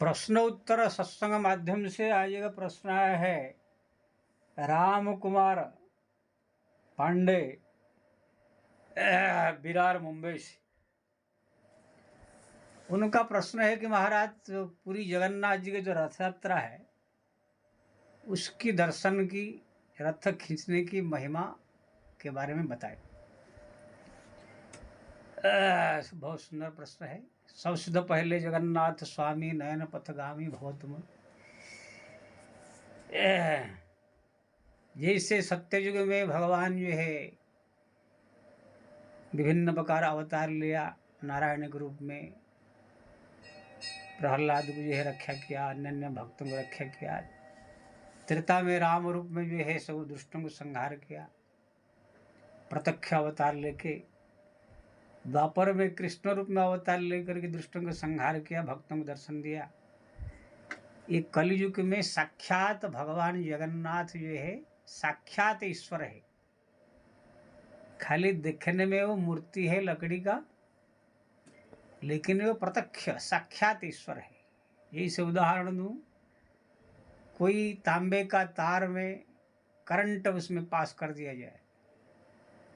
प्रश्न उत्तर सत्संग माध्यम से आज का प्रश्न आया है राम कुमार पांडे विरार मुंबई से। उनका प्रश्न है कि महाराज पूरी जगन्नाथ जी की जो रथ यात्रा है उसकी दर्शन की रथ खींचने की महिमा के बारे में बताएं। बहुत सुंदर प्रश्न है। सबसे पहले जगन्नाथ स्वामी नयन पथगामी भवतुम। जैसे सत्ययुग में भगवान जो है विभिन्न प्रकार अवतार लिया, नारायण के रूप में प्रहलाद को जो है रक्षा किया, अन्य अन्य भक्तों को रक्षा किया। त्रेता में राम रूप में जो है सब दुष्टों को संहार किया, प्रत्यक्ष अवतार लेके। द्वापर में कृष्ण रूप में अवतार लेकर के दुष्टों को संहार किया, भक्तों को दर्शन दिया। ये कलयुग में साक्षात भगवान जगन्नाथ जो है साक्षात ईश्वर है। खाली देखने में वो मूर्ति है लकड़ी का, लेकिन वो प्रत्यक्ष साक्षात ईश्वर है। यही से उदाहरण दूं, कोई तांबे का तार में करंट उसमें पास कर दिया जाए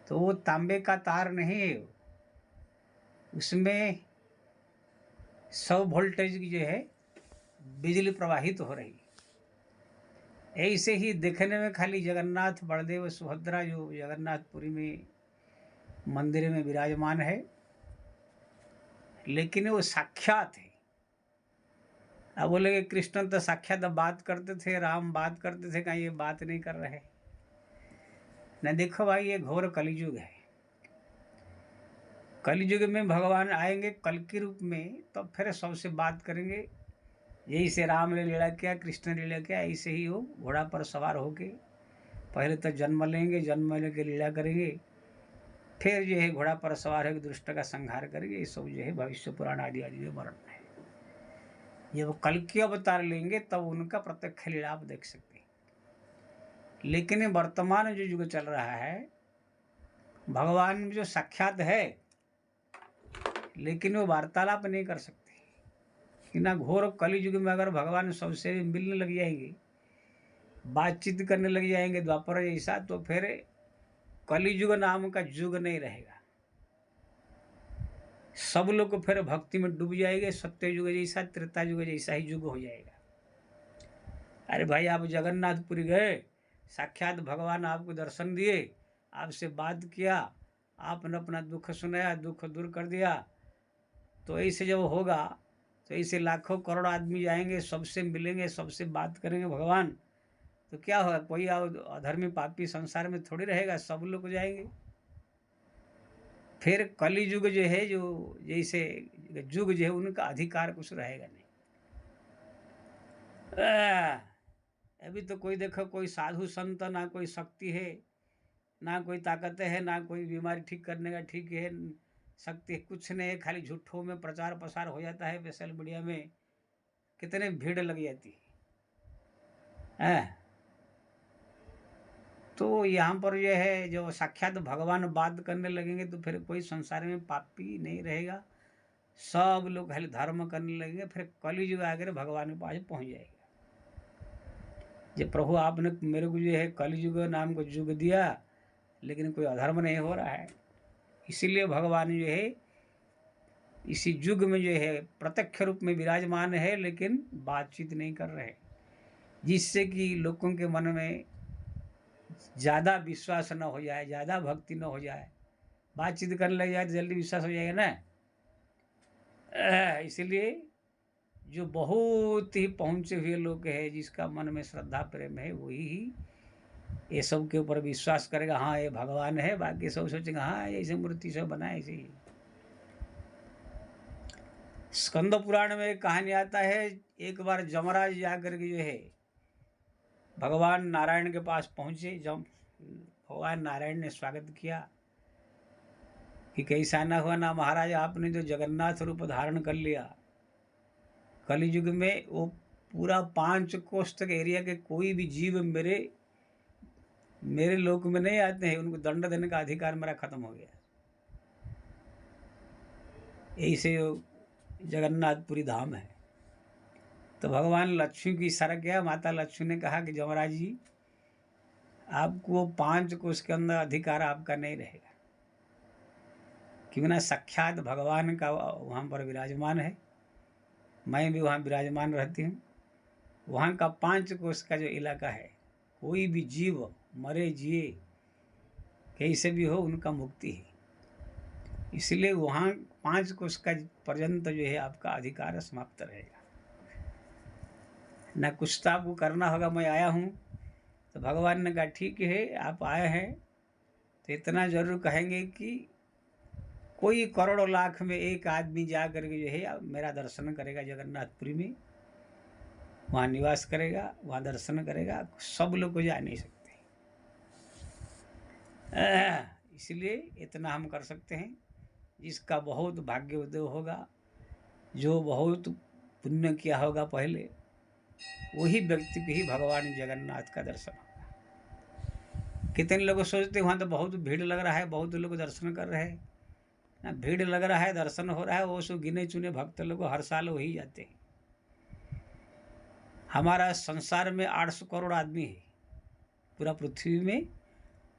तो वो तांबे का तार नहीं है, उसमें 100 वोल्टेज की जो है बिजली प्रवाहित हो रही। ऐसे ही देखने में खाली जगन्नाथ बलदेव सुभद्रा जो जगन्नाथपुरी में मंदिर में विराजमान है, लेकिन वो साक्षात है। अब बोले कृष्ण तो साक्षात बात करते थे, राम बात करते थे, कहीं ये बात नहीं कर रहे। न देखो भाई, ये घोर कलयुग है। कलयुग में भगवान आएंगे कल के रूप में, तो फिर सबसे बात करेंगे। यही से राम ने लीला किया, कृष्ण ने लीला किया। ऐसे ही वो घोड़ा पर सवार होके पहले तो जन्म लेंगे, जन्म लेके लीला करेंगे, फिर जो है घोड़ा पर सवार होकर दुष्ट का संहार करेंगे। ये सब जो है भविष्य पुराण आदि आदि जो वर्णन है। ये वो कल के अवतार लेंगे तब उनका प्रत्यक्ष लीला आप देख सकते हैं। लेकिन वर्तमान जो युग चल रहा है, भगवान जो साक्षात है लेकिन वो वार्तालाप नहीं कर सकते। कि ना घोर कलयुग में अगर भगवान सबसे मिलने लग जाएंगे, बातचीत करने लग जाएंगे द्वापर जैसा, तो फिर कलयुग नाम का युग नहीं रहेगा। सब लोग फिर भक्ति में डूब जाएंगे। सत्य युग जैसा, त्रेता युग जैसा ही युग हो जाएगा। अरे भाई, आप जगन्नाथपुरी गए, साक्षात भगवान आपको दर्शन दिए, आपसे बात किया, आपने अपना दुख सुनाया, दुख दूर कर दिया, तो ऐसे जब होगा तो ऐसे लाखों करोड़ आदमी जाएंगे, सबसे मिलेंगे, सबसे बात करेंगे भगवान, तो क्या होगा? कोई अधर्मी पापी संसार में थोड़ी रहेगा, सब लोग जाएंगे। फिर कली युग जो है, जो जैसे युग जो है, उनका अधिकार कुछ रहेगा नहीं। अभी तो कोई देखो, कोई साधु संत, ना कोई शक्ति है, ना कोई ताकत है, ना कोई बीमारी ठीक करने का ठीक है शक्ति, कुछ नहीं है। खाली झूठों में प्रचार प्रसार हो जाता है। सोशल मीडिया में कितने भीड़ लग जाती है। तो यहाँ पर यह है, जो साक्षात भगवान बात करने लगेंगे तो फिर कोई संसार में पापी नहीं रहेगा, सब लोग खाली धर्म करने लगेंगे। फिर कलयुग आकर भगवान के पास पहुँच जाएगा। जब प्रभु आपने मेरे को जो है कलयुग नाम को युग दिया, लेकिन कोई अधर्म नहीं हो रहा है, इसीलिए भगवान जो है इसी युग में जो है प्रत्यक्ष रूप में विराजमान है, लेकिन बातचीत नहीं कर रहे, जिससे कि लोगों के मन में ज़्यादा विश्वास न हो जाए, ज़्यादा भक्ति न हो जाए। बातचीत करने लग जाए तो जल्दी विश्वास हो जाएगा ना। इसलिए जो बहुत ही पहुँचे हुए लोग हैं, जिसका मन में श्रद्धा प्रेम है, वही ही ये सब के ऊपर विश्वास करेगा। हाँ, ये भगवान है। बाकी सब सोचेंगे हाँ ऐसे मूर्ति सब बनाए ऐसे ही। स्कंद पुराण में एक कहानी आता है, एक बार जमराज जाकर के जो है भगवान नारायण के पास पहुँचे। जब भगवान नारायण ने स्वागत किया कि कैसा ना हुआ ना महाराज, आपने जो जगन्नाथ रूप धारण कर लिया, कलयुग में वो पूरा 5 कोस तक एरिया के कोई भी जीव मेरे लोक में नहीं आते हैं, उनको दंड देने का अधिकार मेरा खत्म हो गया। ऐसे जगन्नाथपुरी धाम है। तो भगवान लक्ष्मी की इशारा किया। माता लक्ष्मी ने कहा कि जमराज जी, आपको 5 कोष के अंदर अधिकार आपका नहीं रहेगा, क्योंकि ना साक्षात भगवान का वहाँ पर विराजमान है, मैं भी वहाँ विराजमान रहती हूँ। वहाँ का 5 कोष का जो इलाका है, कोई भी जीव मरे जिए कैसे भी हो, उनका मुक्ति है। इसलिए वहाँ 5 कोष का पर्यंत जो है आपका अधिकार समाप्त रहेगा। ना कुछ तो आपको करना होगा, मैं आया हूँ। तो भगवान ने कहा ठीक है, आप आए हैं तो इतना जरूर कहेंगे कि कोई करोड़ों लाख में एक आदमी जा करके जो है मेरा दर्शन करेगा जगन्नाथपुरी में, वहाँ निवास करेगा, वहाँ दर्शन करेगा। सब लोग को जा नहीं सकते, इसलिए इतना हम कर सकते हैं। जिसका बहुत भाग्योदय होगा, जो बहुत पुण्य किया होगा पहले, वही व्यक्ति को ही भगवान जगन्नाथ का दर्शन होगा। कितने लोग सोचते वहाँ तो बहुत भीड़ लग रहा है, बहुत लोग दर्शन कर रहे हैं ना। भीड़ लग रहा है, दर्शन हो रहा है, वो सो गिने चुने भक्त लोग हर साल वही जाते हैं। हमारा संसार में 800 करोड़ आदमी है, पूरा पृथ्वी में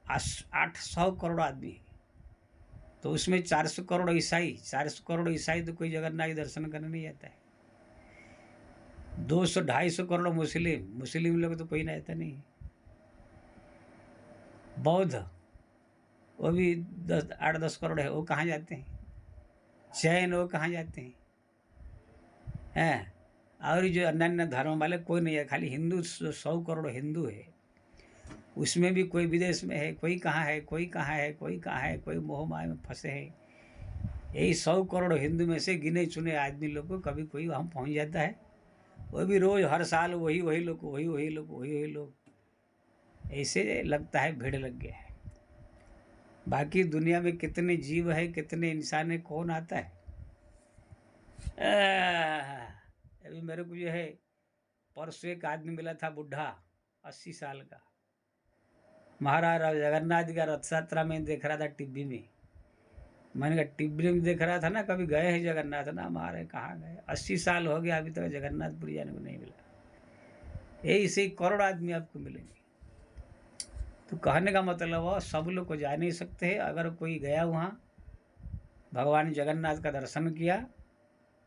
800 करोड़ आदमी है, तो उसमें 400 करोड़ ईसाई। 400 करोड़ ईसाई तो कोई जगन्नाथ दर्शन करने नहीं जाता है। 200-250 करोड़ मुस्लिम लोग तो कोई नहीं जाता नहीं। बौद्ध वो भी 8-10 करोड़ है, वो कहाँ जाते हैं। जैन वो कहाँ जाते हैं। और जो अन्य धर्म वाले कोई नहीं है। खाली हिंदू 100 करोड़ हिंदू है, उसमें भी कोई विदेश में है, कोई कहाँ है, कोई कहाँ है, कोई कहाँ है, कोई मोह माया में फंसे हैं। यही 100 करोड़ हिंदू में से गिने चुने आदमी लोग को कभी कोई वहाँ पहुँच जाता है। वो भी रोज हर साल वही लोग ऐसे लगता है भीड़ लग गया है। बाकी दुनिया में कितने जीव है, कितने इंसान है, कौन आता है। अभी मेरे को जो है परसों एक आदमी मिला था, बुढ़ा 80 साल का। महाराज जगन्नाथ का रथ यात्रा में देख रहा था टीवी में। मैंने कहा टीवी में देख रहा था ना, कभी गए हैं जगन्नाथ ना। महाराज कहाँ गए, 80 साल हो गया, अभी तक जगन्नाथपुरी जाने को नहीं मिला। यही से करोड़ आदमी आपको मिलेंगे। तो कहने का मतलब वो सब लोग को जा नहीं सकते हैं। अगर कोई गया वहाँ भगवान जगन्नाथ का दर्शन किया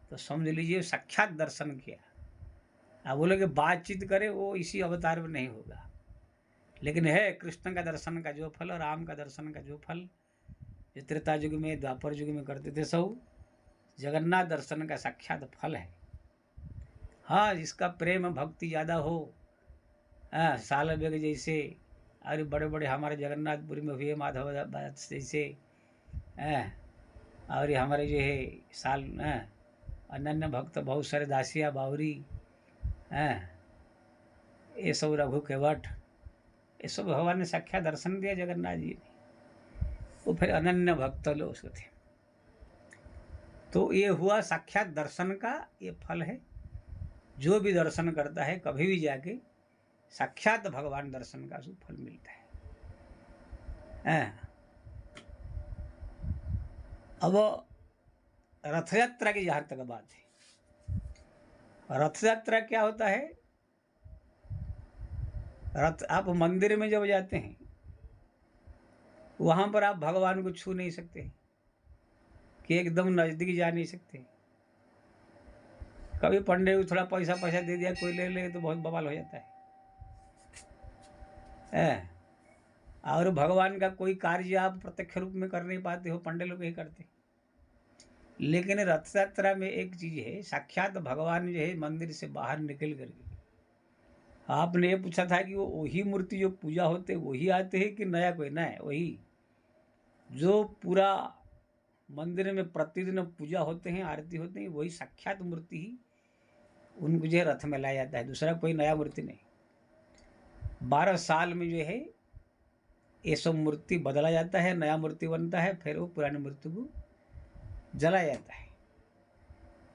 तो समझ लीजिए साक्षात दर्शन किया। आप बोले कि बातचीत करे, वो इसी अवतार में नहीं होगा, लेकिन है कृष्ण का दर्शन का जो फल, राम का दर्शन का जो फल, जो त्रेता युग में द्वापर युग में करते थे, सब जगन्नाथ दर्शन का साक्षात फल है। हाँ, जिसका प्रेम भक्ति ज़्यादा हो, साल बेग जैसे, और बड़े बड़े हमारे जगन्नाथपुरी में हुए माधव जैसे, और हमारे जो है साल अनन्य भक्त बहुत सारे दासिया बावरी, ये सब रघु केवट, ये सब भगवान ने साक्षात दर्शन दिया जगन्नाथ जी ने। वो फिर अनन्य भक्त लोग उसको थे। तो ये हुआ साक्षात दर्शन का ये फल है। जो भी दर्शन करता है कभी भी जाके साक्षात भगवान दर्शन का उसको फल मिलता है। अब रथ यात्रा की जहाँ तक बात है, रथ यात्रा क्या होता है। रथ, आप मंदिर में जब जाते हैं वहाँ पर आप भगवान को छू नहीं सकते, कि एकदम नज़दीक जा नहीं सकते। कभी पंडित को थोड़ा पैसा दे दिया, कोई ले ले तो बहुत बवाल हो जाता है। और भगवान का कोई कार्य आप प्रत्यक्ष रूप में कर नहीं पाते हो, पंडित लोग ही करते। लेकिन रथ यात्रा में एक चीज है, साक्षात भगवान जो है मंदिर से बाहर निकल करके, आपने ये पूछा था कि वो वही मूर्ति जो पूजा होते वही आते हैं कि नया कोई नया, वही जो पूरा मंदिर में प्रतिदिन पूजा होते हैं, आरती होते हैं, वही साक्षात मूर्ति ही उनको जो है रथ में लाया जाता है। दूसरा कोई नया मूर्ति नहीं। 12 साल में जो है ये सब मूर्ति बदला जाता है, नया मूर्ति बनता है, फिर वो पुरानी मूर्ति को जलाया जाता है।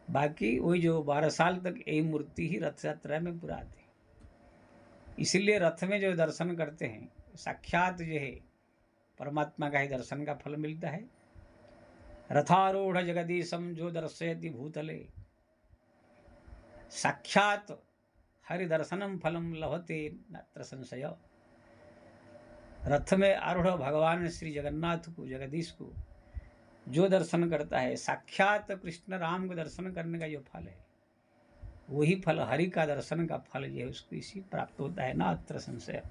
बाकी वही जो 12 साल तक यही मूर्ति ही रथ यात्रा में पूरा आती है। इसीलिए रथ में जो दर्शन करते हैं साक्षात जो है परमात्मा का ही दर्शन का फल मिलता है। रथारूढ़ जगदीशम जो दर्शयति भूतले, साक्षात हरिदर्शनम फलम लभते नात्र संशय। रथ में आरूढ़ भगवान श्री जगन्नाथ को, जगदीश को जो दर्शन करता है, साक्षात कृष्ण राम को दर्शन करने का जो फल है, वही फल हरि का दर्शन का फल जो है उसको इसी प्राप्त होता है, नात्र संशय।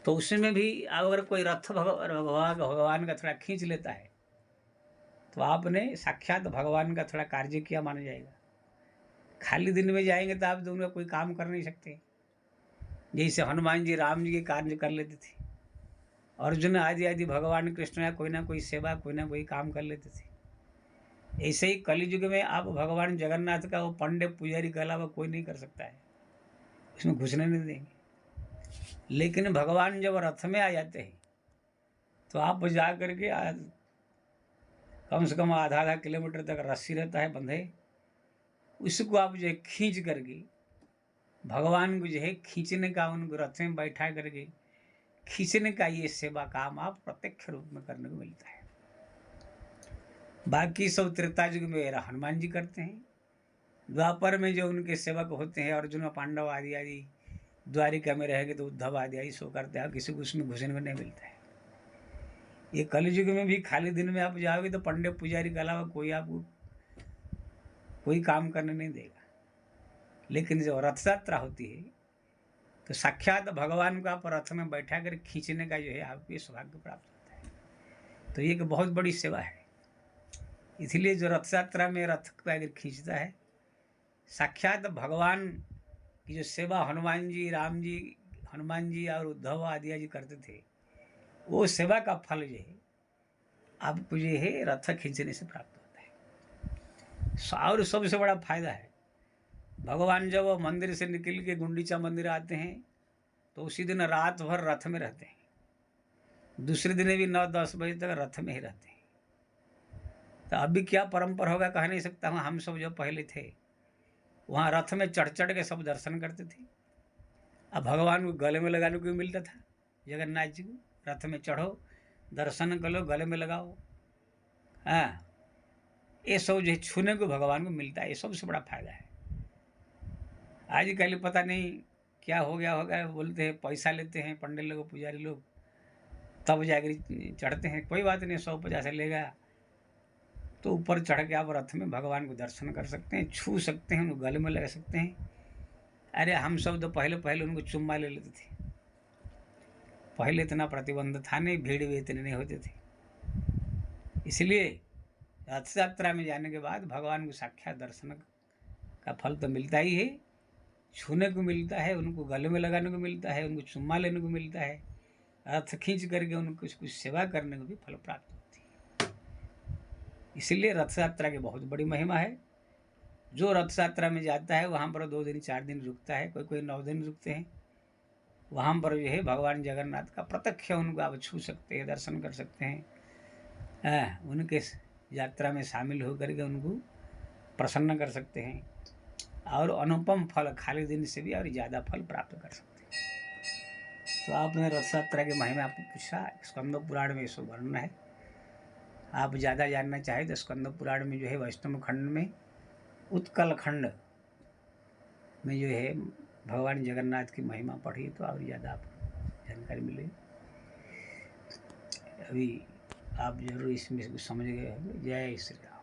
तो उसमें भी अगर कोई रथ भगवान का थोड़ा खींच लेता है तो आपने साक्षात भगवान का थोड़ा कार्य किया माना जाएगा। खाली दिन में जाएंगे तो आप दोनों कोई काम कर नहीं सकते। जैसे हनुमान जी राम जी के कार्य कर लेते थे, अर्जुन आदि आदि भगवान कृष्ण या कोई ना कोई सेवा, कोई ना कोई काम कर लेते थे। ऐसे ही कलियुग में आप भगवान जगन्नाथ का वो पंडित पुजारी के अलावा कोई नहीं कर सकता है, उसमें घुसने नहीं देंगे। लेकिन भगवान जब रथ में आ जाते हैं तो आप जा करके कम से कम आधा किलोमीटर तक रस्सी रहता है बंधे, उसको आप जो है खींच करके भगवान को जो है खींचने का, उनको रथ में बैठा करके खींचने का ये सेवा काम आप प्रत्यक्ष रूप में करने को मिलता है। बाकी सब त्रेता युग में हनुमान जी करते हैं, द्वापर में जो उनके सेवक होते हैं अर्जुन पांडव आदि आदि, द्वारिका में रहेंगे तो उद्धव आदि आदि सो करते हैं, किसी को उसमें घुसने को नहीं मिलता है। ये कलयुग में भी खाली दिन में आप जाओगे तो पंडित पुजारी के अलावा कोई आपको कोई काम करने नहीं देगा। लेकिन जब रथ यात्रा होती है तो साक्षात भगवान को आप रथ में बैठा कर खींचने का जो है आपको ये सौभाग्य प्राप्त होता है। तो ये एक बहुत बड़ी सेवा है। इसलिए जो रथ यात्रा में रथ को अगर खींचता है, साक्षात भगवान की जो सेवा हनुमान जी, राम जी, हनुमान जी और उद्धव आदि जी करते थे, वो सेवा का फल जो है आपको जो है रथ खींचने से प्राप्त होता है। और सबसे बड़ा फायदा है, भगवान जब मंदिर से निकल के गुंडीचा मंदिर आते हैं तो उसी दिन रात भर रथ में रहते हैं, दूसरे दिन भी 9-10 बजे तक रथ में ही रहते हैं। तो अभी क्या परंपरा होगा कह नहीं सकता हूँ। हम सब जो पहले थे वहाँ रथ में चढ़ चढ़ के सब दर्शन करते थे। अब भगवान को गले में लगाने को भी मिलता था, जगन्नाथ जी को रथ में चढ़ो, दर्शन कर लो, गले में लगाओ। हाँ, ये सब जो छूने को भगवान को मिलता है, ये सबसे बड़ा फायदा है। आजकल पता नहीं क्या हो गया होगा, बोलते हैं पैसा लेते हैं पंडित लोग, पुजारी लोग, तब जाकर चढ़ते हैं। कोई बात नहीं, 100-50 लेगा तो ऊपर चढ़ के आप रथ में भगवान को दर्शन कर सकते हैं, छू सकते हैं, उनको गले में लगा सकते हैं। अरे हम सब तो पहले उनको चुम्मा ले लेते थे। पहले इतना प्रतिबंध था नहीं, भीड़ भी इतने नहीं होते थे। इसलिए रथ यात्रा में जाने के बाद भगवान को साक्षात दर्शन का फल तो मिलता ही है, छूने को मिलता है, उनको गले में लगाने को मिलता है, उनको चुम्मा लेने को मिलता है, रथ खींच करके उनको कुछ सेवा करने को भी फल प्राप्त होती है। इसलिए रथ यात्रा की बहुत बड़ी महिमा है। जो रथ यात्रा में जाता है वहाँ पर 2 दिन 4 दिन रुकता है, कोई 9 दिन रुकते हैं। वहाँ पर जो है भगवान जगन्नाथ का प्रत्यक्ष उनको आप छू सकते हैं, दर्शन कर सकते हैं, उनके यात्रा में शामिल होकर के उनको प्रसन्न कर सकते हैं और अनुपम फल खाली दिन से भी और ज़्यादा फल प्राप्त कर सकते हैं। तो आपने रथ यात्रा के महिमा आपको पूछा, स्कंद पुराण में इसको वर्णन है। आप ज़्यादा जानना चाहें तो स्कंद पुराण में जो है वैष्णव खंड में उत्कल खंड में जो है भगवान जगन्नाथ की महिमा पढ़ी तो और ज़्यादा आपको जानकारी मिलेगी। अभी आप जरूर इसमें कुछ समझ गए होंगे। जय श्री राम।